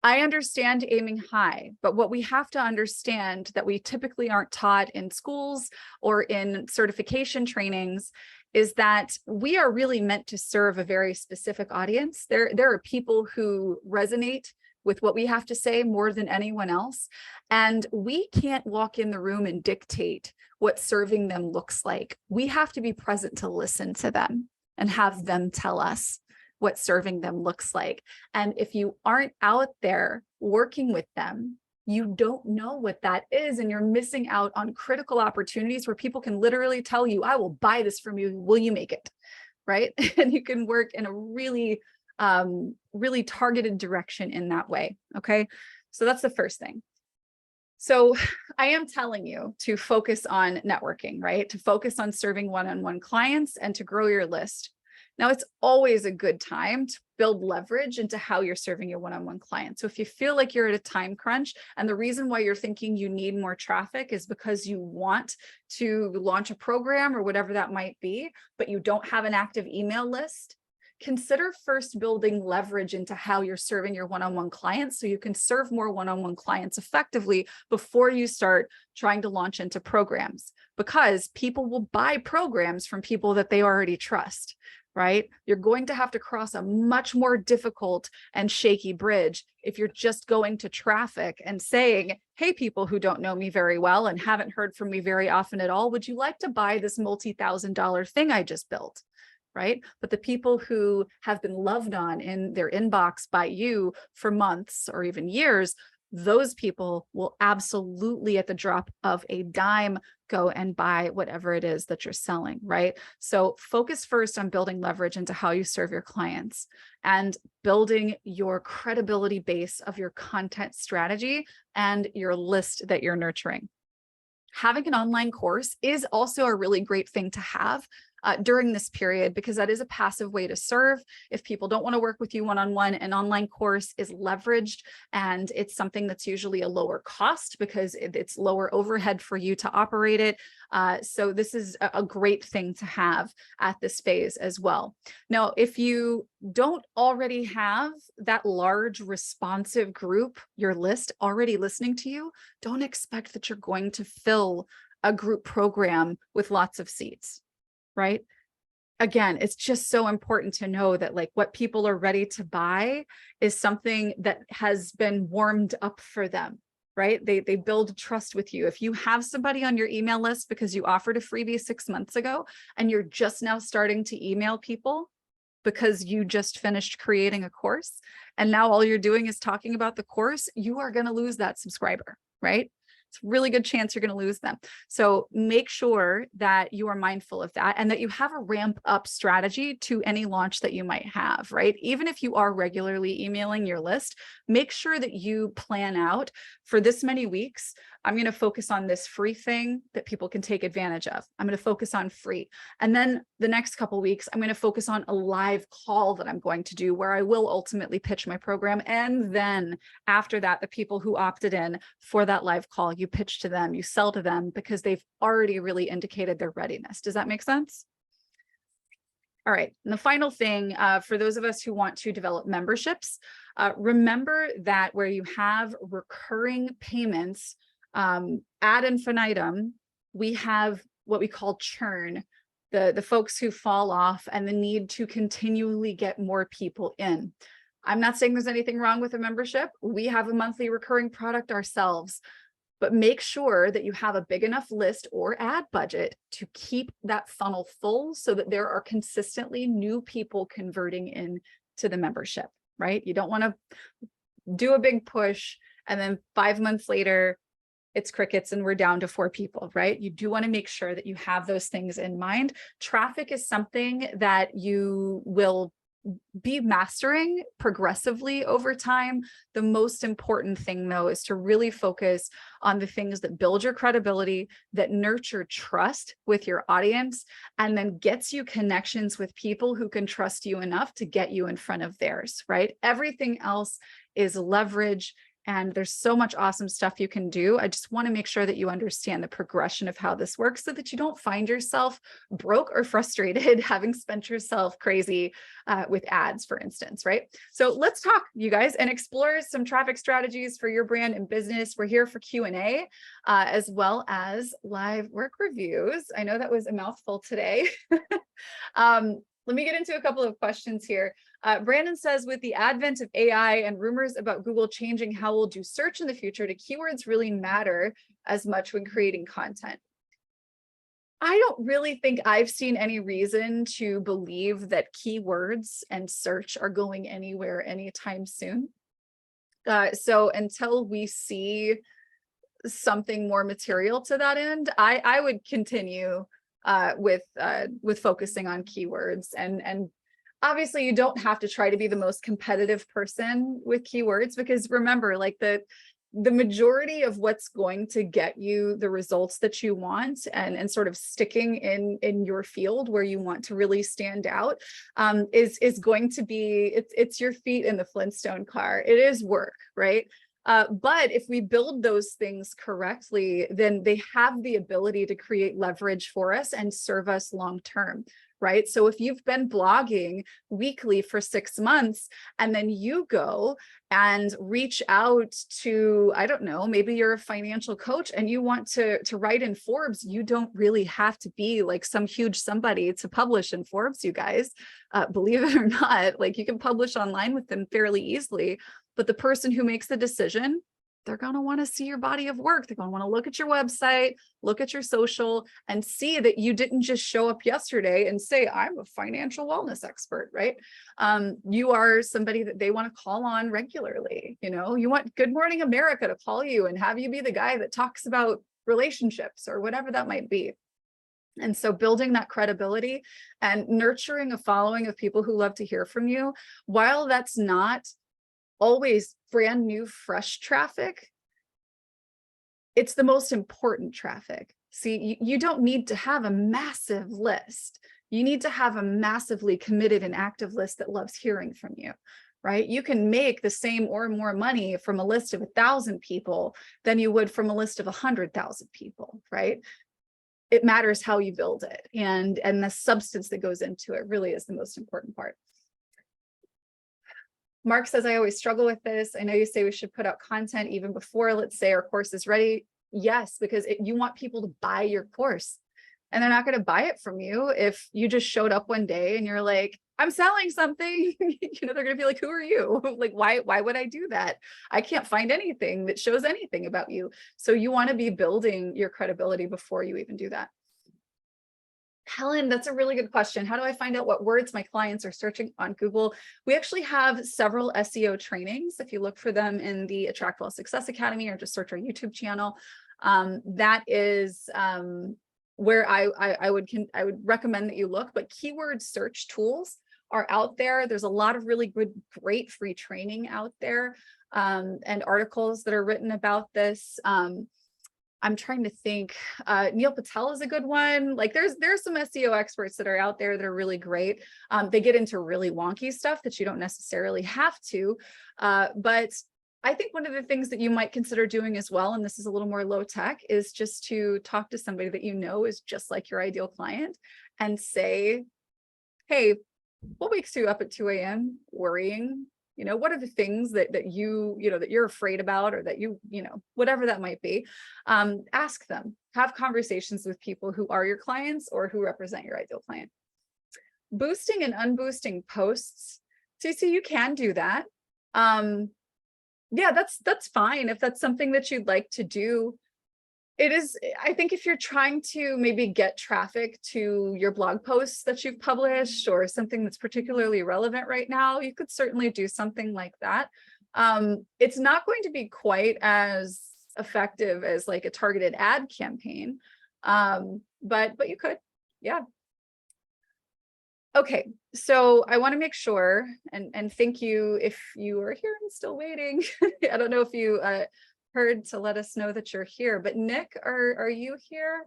I understand aiming high, but what we have to understand that we typically aren't taught in schools or in certification trainings is that we are really meant to serve a very specific audience. There are people who resonate with what we have to say more than anyone else. And we can't walk in the room and dictate what serving them looks like. We have to be present to listen to them and have them tell us what serving them looks like. And if you aren't out there working with them, you don't know what that is, and you're missing out on critical opportunities where people can literally tell you, I will buy this from you, will you make it? Right? And you can work in a really, really targeted direction in that way. Okay, so that's the first thing. So I am telling you to focus on networking, right? To focus on serving one-on-one clients and to grow your list. Now, it's always a good time to build leverage into how you're serving your one-on-one clients. So if you feel like you're at a time crunch, and the reason why you're thinking you need more traffic is because you want to launch a program or whatever that might be, but you don't have an active email list, consider first building leverage into how you're serving your one-on-one clients so you can serve more one-on-one clients effectively before you start trying to launch into programs, because people will buy programs from people that they already trust. Right? You're going to have to cross a much more difficult and shaky bridge if you're just going to traffic and saying, hey, people who don't know me very well and haven't heard from me very often at all, would you like to buy this multi-$1,000 thing I just built? Right? But the people who have been loved on in their inbox by you for months or even years, those people will absolutely at the drop of a dime go and buy whatever it is that you're selling, right? So focus first on building leverage into how you serve your clients and building your credibility base of your content strategy and your list that you're nurturing. Having an online course is also a really great thing to have during this period, because that is a passive way to serve. If people don't want to work with you one-on-one, an online course is leveraged, and it's something that's usually a lower cost because it's lower overhead for you to operate it. So this is a great thing to have at this phase as well. Now, if you don't already have that large responsive group, your list already listening to you, don't expect that you're going to fill a group program with lots of seats. Right? Again, it's just so important to know that like what people are ready to buy is something that has been warmed up for them, right? They build trust with you. If you have somebody on your email list because you offered a freebie 6 months ago and you're just now starting to email people because you just finished creating a course and now all you're doing is talking about the course, you are going to lose that subscriber, right? It's a really good chance you're going to lose them. So make sure that you are mindful of that and that you have a ramp up strategy to any launch that you might have, right? Even if you are regularly emailing your list, make sure that you plan out for this many weeks. I'm going to focus on this free thing that people can take advantage of. I'm going to focus on free. And then the next couple of weeks, I'm going to focus on a live call that I'm going to do where I will ultimately pitch my program. And then after that, the people who opted in for that live call, you pitch to them, you sell to them because they've already really indicated their readiness. Does that make sense? All right. And the final thing for those of us who want to develop memberships, remember that where you have recurring payments ad infinitum, we have what we call churn, the folks who fall off and the need to continually get more people in. I'm not saying there's anything wrong with a membership. We have a monthly recurring product ourselves, but make sure that you have a big enough list or ad budget to keep that funnel full so that there are consistently new people converting in to the membership, right? You don't want to do a big push and then 5 months later, it's crickets and we're down to 4 people, right? You do want to make sure that you have those things in mind. Traffic is something that you will be mastering progressively over time. The most important thing, though, is to really focus on the things that build your credibility, that nurture trust with your audience, and then gets you connections with people who can trust you enough to get you in front of theirs, right? Everything else is leverage. And there's so much awesome stuff you can do. I just want to make sure that you understand the progression of how this works so that you don't find yourself broke or frustrated having spent yourself crazy with ads, for instance, right? So let's talk, you guys, and explore some traffic strategies for your brand and business. We're here for Q&A as well as live work reviews. I know that was a mouthful today. Let me get into a couple of questions here. Brandon says, with the advent of AI and rumors about Google changing how we'll do search in the future, do keywords really matter as much when creating content? I don't really think I've seen any reason to believe that keywords and search are going anywhere anytime soon. So until we see something more material to that end, I would continue with focusing on keywords, and obviously you don't have to try to be the most competitive person with keywords, because remember, like the majority of what's going to get you the results that you want and sort of sticking in your field where you want to really stand out is going to be, it's your feet in the Flintstone car. It is work, right? But if we build those things correctly, then they have the ability to create leverage for us and serve us long term, right? So if you've been blogging weekly for 6 months and then you go and reach out to, I don't know, maybe you're a financial coach and you want to write in Forbes, you don't really have to be like some huge somebody to publish in Forbes, you guys. Believe it or not, like you can publish online with them fairly easily. But the person who makes the decision, they're going to want to see your body of work. They're going to want to look at your website, look at your social, and see that you didn't just show up yesterday and say, I'm a financial wellness expert, right? You are somebody that they want to call on regularly. You know, you want Good Morning America to call you and have you be the guy that talks about relationships or whatever that might be. And so building that credibility and nurturing a following of people who love to hear from you, while that's not always brand new, fresh traffic, it's the most important traffic. See, you don't need to have a massive list. You need to have a massively committed and active list that loves hearing from you, right? You can make the same or more money from a list of 1,000 people than you would from a list of 100,000 people, right? It matters how you build it, and the substance that goes into it really is the most important part. Mark says, I always struggle with this. I know you say we should put out content even before, let's say, our course is ready. Yes, because you want people to buy your course, and they're not going to buy it from you if you just showed up one day and you're like, I'm selling something. You know, they're going to be like, who are you? Like, why would I do that? I can't find anything that shows anything about you. So you want to be building your credibility before you even do that. Helen, that's a really good question. How do I find out what words my clients are searching on Google? We actually have several SEO trainings. If you look for them in the AttractWell Success Academy or just search our YouTube channel, that is where I would recommend that you look. But keyword search tools are out there. There's a lot of really great free training out there and articles that are written about this. I'm trying to think, Neil Patel is a good one. Like there's some SEO experts that are out there that are really great. They get into really wonky stuff that you don't necessarily have to. But I think one of the things that you might consider doing as well, and this is a little more low tech, is just to talk to somebody that you know is just like your ideal client and say, hey, what wakes you up at 2 a.m. worrying? You know, what are the things that that you're afraid about, or that whatever that might be. Ask them, have conversations with people who are your clients or who represent your ideal client. Boosting and unboosting posts. So you can do that. Yeah, that's fine if that's something that you'd like to do. It is, I think if you're trying to maybe get traffic to your blog posts that you've published or something that's particularly relevant right now, you could certainly do something like that. It's not going to be quite as effective as like a targeted ad campaign. But you could, yeah. Okay, so I want to make sure and thank you if you are here and still waiting. I don't know if you heard to let us know that you're here, but Nick, are you here?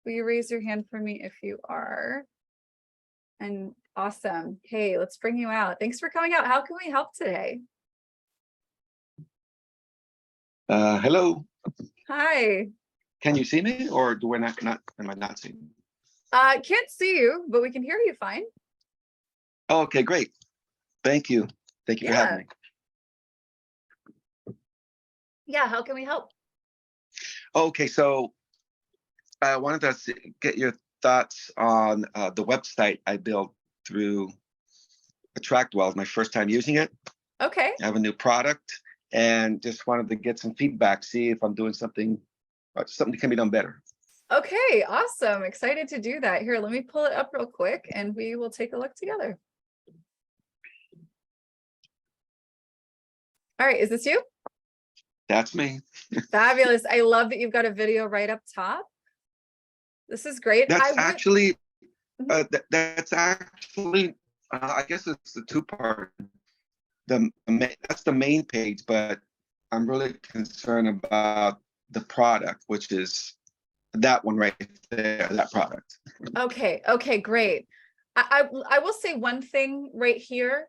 Will you raise your hand for me if you are? And awesome. Hey, let's bring you out. Thanks for coming out. How can we help today? Hello. Hi. Can you see me, or do I not? Am I not seeing? Can't see you, but we can hear you fine. Oh, okay, great. Thank you. Thank you for having me. Yeah, how can we help? Okay, so I wanted to get your thoughts on the website I built through AttractWell. It's my first time using it. Okay. I have a new product, and just wanted to get some feedback, see if I'm doing something can be done better. Okay, awesome. Excited to do that. Here, let me pull it up real quick and we will take a look together. All right, is this you? That's me. Fabulous. I love that you've got a video right up top. This is great. That's actually, that's actually, I guess it's the two-part. That's the main page, but I'm really concerned about the product, which is that one right there, that product. Okay, great. I will say one thing right here,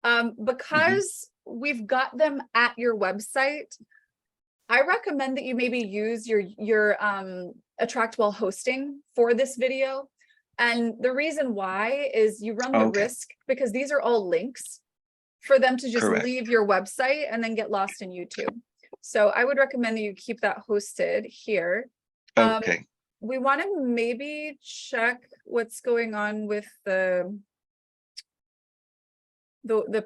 because we've got them at your website, I recommend that you maybe use your AttractWell hosting for this video. And the reason why is you run the risk, because these are all links, for them to just leave your website and then get lost in YouTube. So I would recommend that you keep that hosted here. Okay. We want to maybe check what's going on with the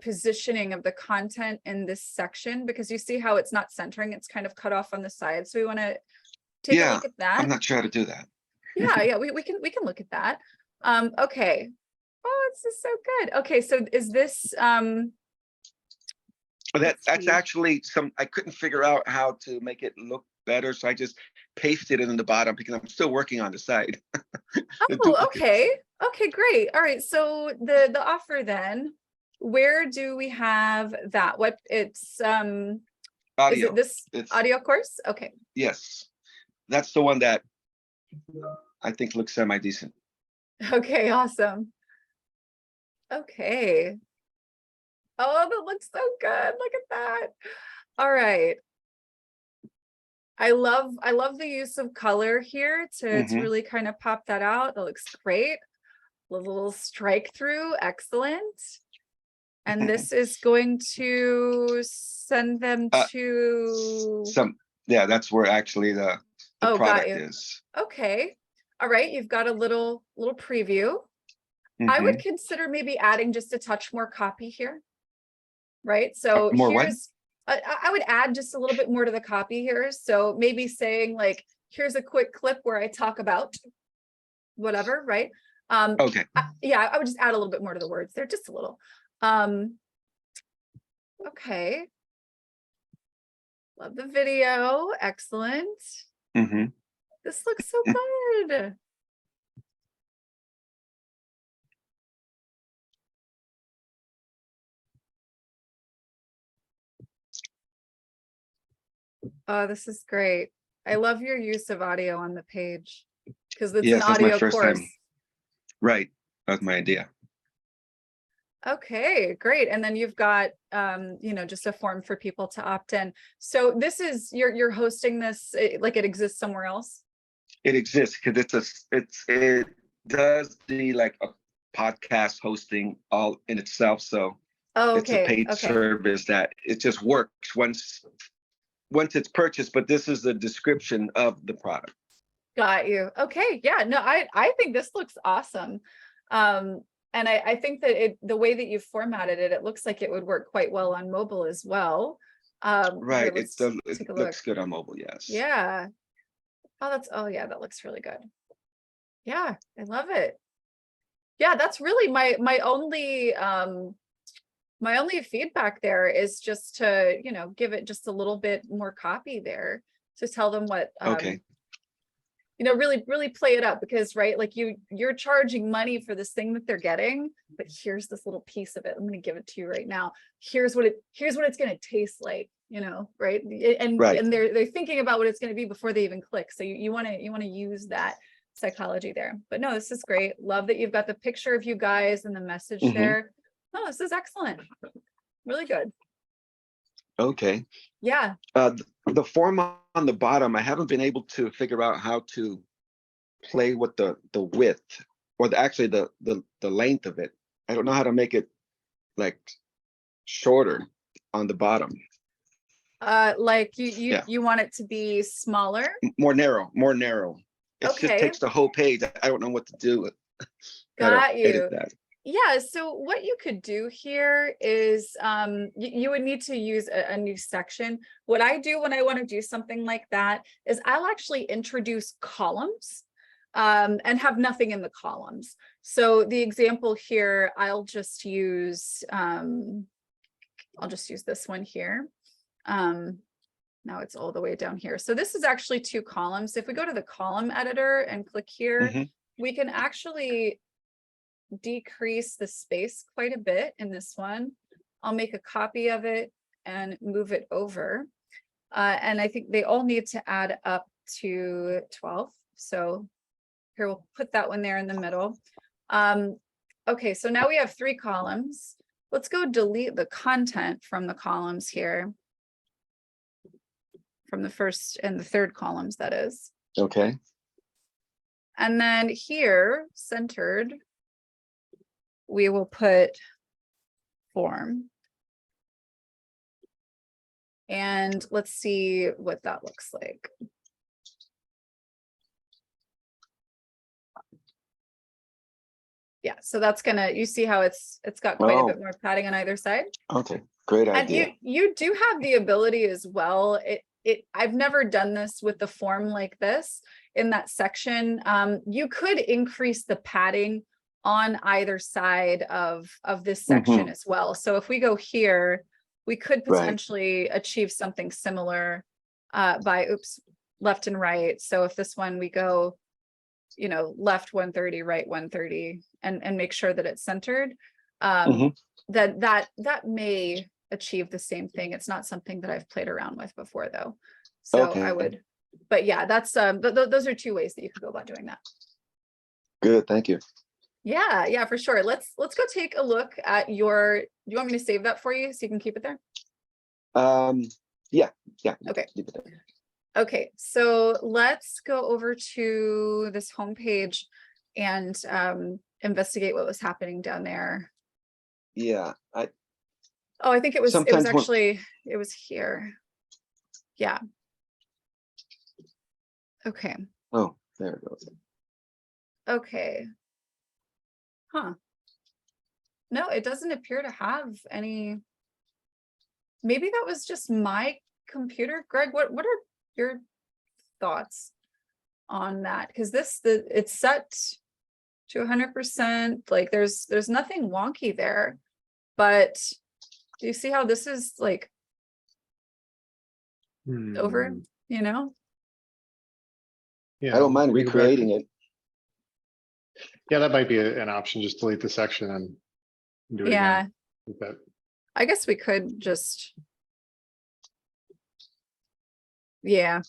positioning of the content in this section, because you see how it's not centering, it's kind of cut off on the side. So we want to take a look at that. I'm not sure how to do that. Yeah, we can look at that. Okay. Oh, this is so good. Okay, so is this But that's actually I couldn't figure out how to make it look better, so I just pasted it in the bottom because I'm still working on the side. Oh, okay, great. All right, so the offer then, where do we have that? What it's audio. Is it this audio course? Okay. Yes, that's the one that I think looks semi-decent. Okay, awesome. Okay. Oh, that looks so good. Look at that. All right. I love the use of color here to really kind of pop that out. That looks great. A little strike through, excellent. And this is going to send them to that's where actually the product is. Okay. All right, you've got a little preview. I would consider maybe adding just a touch more copy here. Right, so here's I would add just a little bit more to the copy here. So maybe saying like, here's a quick clip where I talk about whatever, right? Okay. I would just add a little bit more to the words there, just a little. Okay. Love the video. Excellent. This looks so good. Oh, this is great. I love your use of audio on the page because it's an audio course. Right. That's my idea. Okay, great. And then you've got just a form for people to opt in. So this is you're hosting this like it exists somewhere else? It exists because it does the like a podcast hosting all in itself. So it's a paid service that it just works once it's purchased, but this is the description of the product. Got you. Okay. Yeah, no, I think this looks awesome. And I think that the way that you've formatted it, it looks like it would work quite well on mobile as well. Right. It looks good on mobile. Yes. Yeah. Oh yeah, that looks really good. Yeah, I love it. Yeah, that's really my only My only feedback there is just to, give it just a little bit more copy there to tell them what, Okay, really, really play it up, because, right, like you're charging money for this thing that they're getting, but here's this little piece of it. I'm going to give it to you right now. Here's what it's going to taste like, right. And right. they're thinking about what it's going to be before they even click. So you want to use that psychology there. But no, this is great. Love that you've got the picture of you guys and the message Mhm. there. No, this is excellent. Really good. Okay. Yeah. The form on the bottom, I haven't been able to figure out how to play with the width or actually the length of it. I don't know how to make it like shorter on the bottom. Like you Yeah. you want it to be smaller. More narrow, more narrow. It just Okay. takes the whole page. I don't know what to do with how to Got edit you. that. Yeah, so what you could do here is you would need to use a new section. What I do when I want to do something like that is I'll actually introduce columns and have nothing in the columns. So the example here, I'll just use this one here. Now it's all the way down here. So this is actually 2 columns. If we go to the column editor and click here, Mhm. we can actually decrease the space quite a bit in this one. I'll make a copy of it and move it over. And I think they all need to add up to 12. So here we'll put that one there in the middle. Okay, so now we have 3 columns. Let's go delete the content from the columns here. From the first and the third columns, that is. Okay. And then here, centered, we will put form. And let's see what that looks like. Yeah, so that's gonna, you see how it's got quite a bit more padding on either side. Okay, great idea. And you do have the ability as well. I've never done this with the form like this in that section. You could increase the padding on either side of this section as well. So if we go here, we could potentially achieve something similar by left and right. So if this one we go, left 130, right 130, and make sure that it's centered, that may achieve the same thing. It's not something that I've played around with before though. So Okay. I would, but yeah, that's those are 2 ways that you could go about doing that. Good, thank you. Yeah, for sure. Let's go take a look at do you want me to save that for you so you can keep it there? Yeah. Okay. Keep it there. Okay, so let's go over to this homepage and investigate what was happening down there. Yeah, I think it was sometimes actually it was here. Yeah. Okay. Oh, there it goes. Okay. Huh. No, it doesn't appear to have any. Maybe that was just my computer. Greg, what are your thoughts on that? Because it's set to 100%. Like there's nothing wonky there, but do you see how this is like over, Yeah, I don't mind we go back recreating to- it. Yeah, that might be an option. Just delete the section and do it yeah, again. With that. I guess we could just, yeah.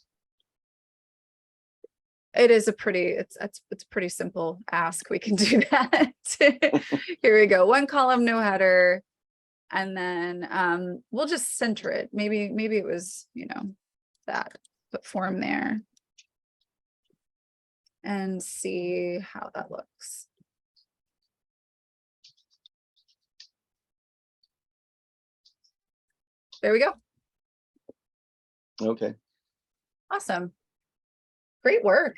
It is a pretty, it's pretty simple ask. We can do that. Here we go. 1 column, no header. And then we'll just center it. Maybe it was, that, put form there. And see how that looks. There we go. Okay. Awesome. Great work.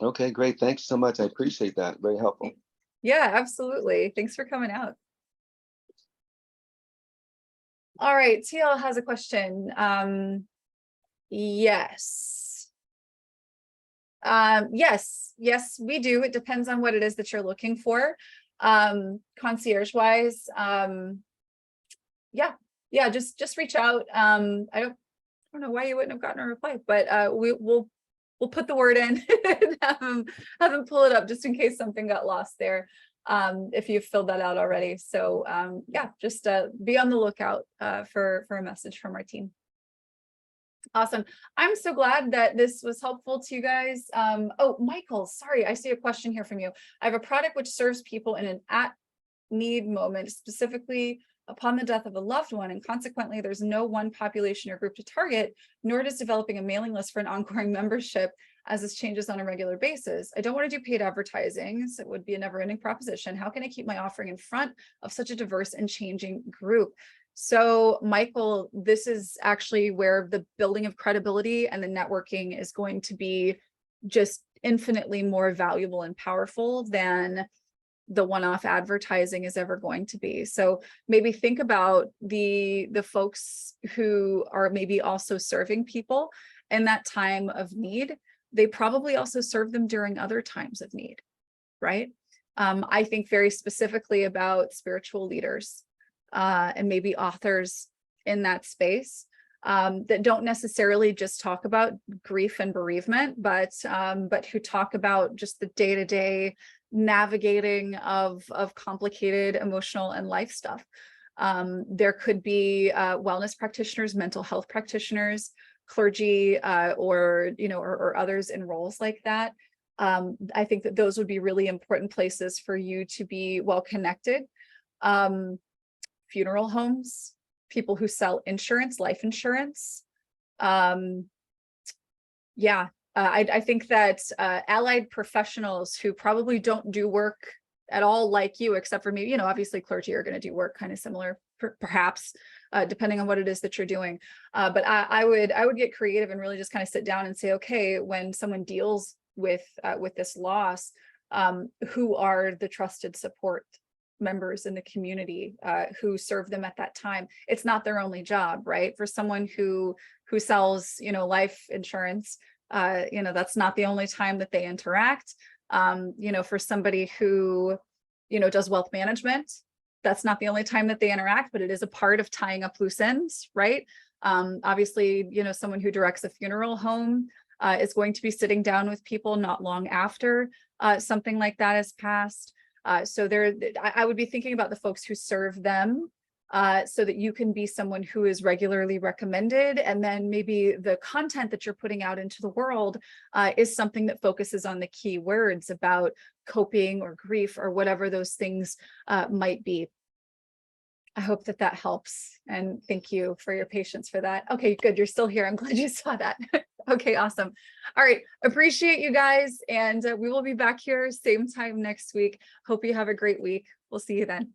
Okay, great. Thanks so much. I appreciate that. Very helpful. Yeah, absolutely. Thanks for coming out. All right, TL has a question. Yes. Yes, we do. It depends on what it is that you're looking for. Concierge wise, Yeah, just reach out. I don't know why you wouldn't have gotten a reply, but we'll put the word in and have them pull it up just in case something got lost there. If you've filled that out already. So yeah, just be on the lookout for a message from our team. Awesome. I'm so glad that this was helpful to you guys. Oh, Michael, sorry, I see a question here from you. I have a product which serves people in an at-need moment, specifically upon the death of a loved one, and consequently, there's no one population or group to target, nor does developing a mailing list for an ongoing membership as this changes on a regular basis. I don't want to do paid advertising, so it would be a never-ending proposition. How can I keep my offering in front of such a diverse and changing group? So, Michael, this is actually where the building of credibility and the networking is going to be just infinitely more valuable and powerful than the one-off advertising is ever going to be. So maybe think about the folks who are maybe also serving people in that time of need. They probably also serve them during other times of need, right? I think very specifically about spiritual leaders and maybe authors in that space that don't necessarily just talk about grief and bereavement, but who talk about just the day-to-day navigating of complicated emotional and life stuff. There could be wellness practitioners, mental health practitioners, clergy, or others in roles like that. I think that those would be really important places for you to be well connected. Funeral homes, people who sell insurance, life insurance. I think that allied professionals who probably don't do work at all like you, except for maybe, obviously clergy are going to do work kind of similar, perhaps, depending on what it is that you're doing. But I would get creative and really just kind of sit down and say, okay, when someone deals with this loss, who are the trusted support members in the community who serve them at that time? It's not their only job, right? For someone who sells, life insurance, that's not the only time that they interact. For somebody who, does wealth management, that's not the only time that they interact, but it is a part of tying up loose ends, right? Obviously, someone who directs a funeral home is going to be sitting down with people not long after something like that has passed. So I would be thinking about the folks who serve them so that you can be someone who is regularly recommended. And then maybe the content that you're putting out into the world is something that focuses on the key words about coping or grief or whatever those things might be. I hope that helps. And thank you for your patience for that. Okay, good. You're still here. I'm glad you saw that. Okay, awesome. All right. Appreciate you guys. And we will be back here same time next week. Hope you have a great week. We'll see you then.